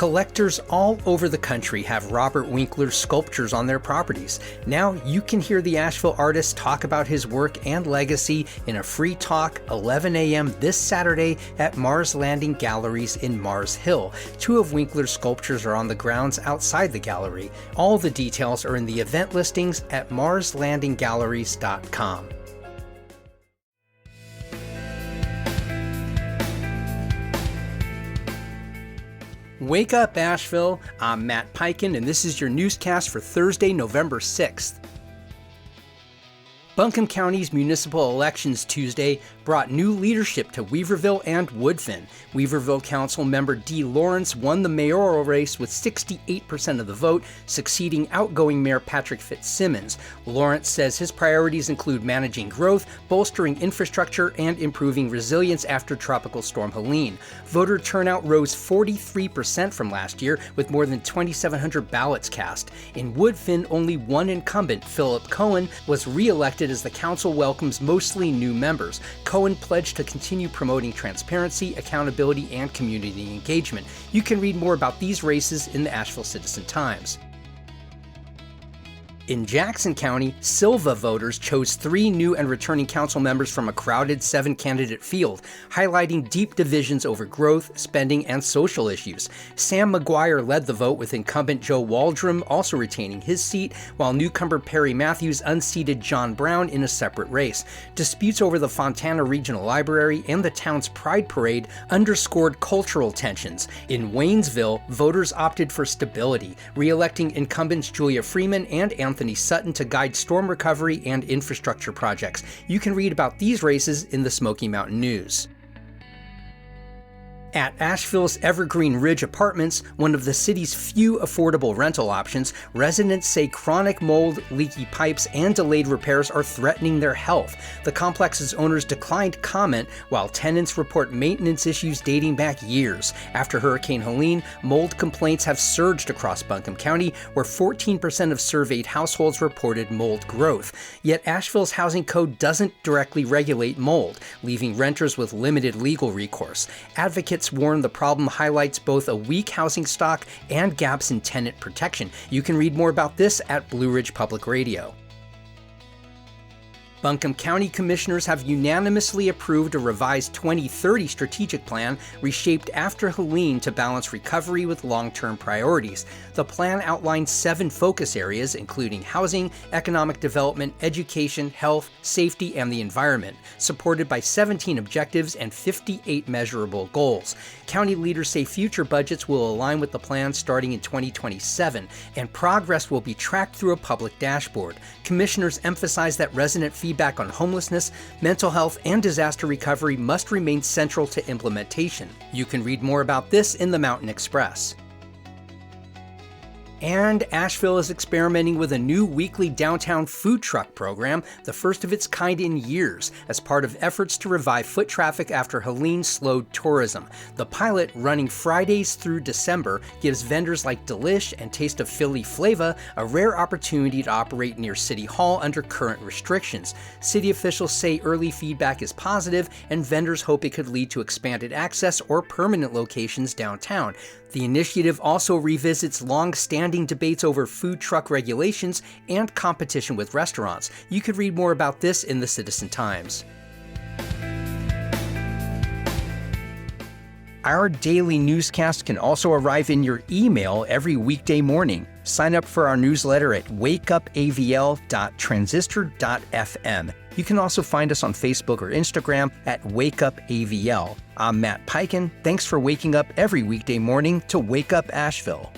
Collectors all over the country have Robert Winkler's sculptures on their properties. Now you can hear the Asheville artist talk about his work and legacy in a free talk 11 a.m. this Saturday at Mars Landing Galleries in Mars Hill. 2 of Winkler's sculptures are on the grounds outside the gallery. All the details are in the event listings at marslandinggalleries.com. Wake up, Asheville. I'm Matt Peiken, and this is your newscast for Thursday, November 6th. Buncombe County's municipal elections Tuesday brought new leadership to Weaverville and Woodfin. Weaverville Council member Dee Lawrence won the mayoral race with 68% of the vote, succeeding outgoing Mayor Patrick Fitzsimmons. Lawrence says his priorities include managing growth, bolstering infrastructure, and improving resilience after Tropical Storm Helene. Voter turnout rose 43% from last year, with more than 2,700 ballots cast. In Woodfin, only one incumbent, Philip Cohen, was re-elected as the council welcomes mostly new members. Cohen pledged to continue promoting transparency, accountability, and community engagement. You can read more about these races in the Asheville Citizen-Times. In Jackson County, Sylva voters chose 3 new and returning council members from a crowded 7-candidate field, highlighting deep divisions over growth, spending, and social issues. Sam McGuire led the vote, with incumbent Joe Waldrum also retaining his seat, while newcomer Perry Matthews unseated John Brown in a separate race. Disputes over the Fontana Regional Library and the town's Pride Parade underscored cultural tensions. In Waynesville, voters opted for stability, re-electing incumbents Julia Freeman and Anthony Sutton to guide storm recovery and infrastructure projects. You can read about these races in the Smoky Mountain News. At Asheville's Evergreen Ridge Apartments, one of the city's few affordable rental options, residents say chronic mold, leaky pipes, and delayed repairs are threatening their health. The complex's owners declined comment, while tenants report maintenance issues dating back years. After Hurricane Helene, mold complaints have surged across Buncombe County, where 14% of surveyed households reported mold growth. Yet Asheville's housing code doesn't directly regulate mold, leaving renters with limited legal recourse. Advocates warn the problem highlights both a weak housing stock and gaps in tenant protection. You can read more about this at Blue Ridge Public Radio. Buncombe County Commissioners have unanimously approved a revised 2030 strategic plan reshaped after Helene to balance recovery with long-term priorities. The plan outlines 7 focus areas, including housing, economic development, education, health, safety, and the environment, supported by 17 objectives and 58 measurable goals. County leaders say future budgets will align with the plan starting in 2027, and progress will be tracked through a public dashboard. Commissioners emphasize that resident feedback on homelessness, mental health, and disaster recovery must remain central to implementation. You can read more about this in the Mountain Express. And Asheville is experimenting with a new weekly downtown food truck program, the first of its kind in years, as part of efforts to revive foot traffic after Helene slowed tourism. The pilot, running Fridays through December, gives vendors like Delish and Taste of Philly Flava a rare opportunity to operate near City Hall under current restrictions. City officials say early feedback is positive, and vendors hope it could lead to expanded access or permanent locations downtown. The initiative also revisits long-standing debates over food truck regulations and competition with restaurants. You could read more about this in the Citizen-Times. Our daily newscast can also arrive in your email every weekday morning. Sign up for our newsletter at wakeupavl.transistor.fm. You can also find us on Facebook or Instagram at wakeupavl. I'm Matt Peiken. Thanks for waking up every weekday morning to Wake Up Asheville.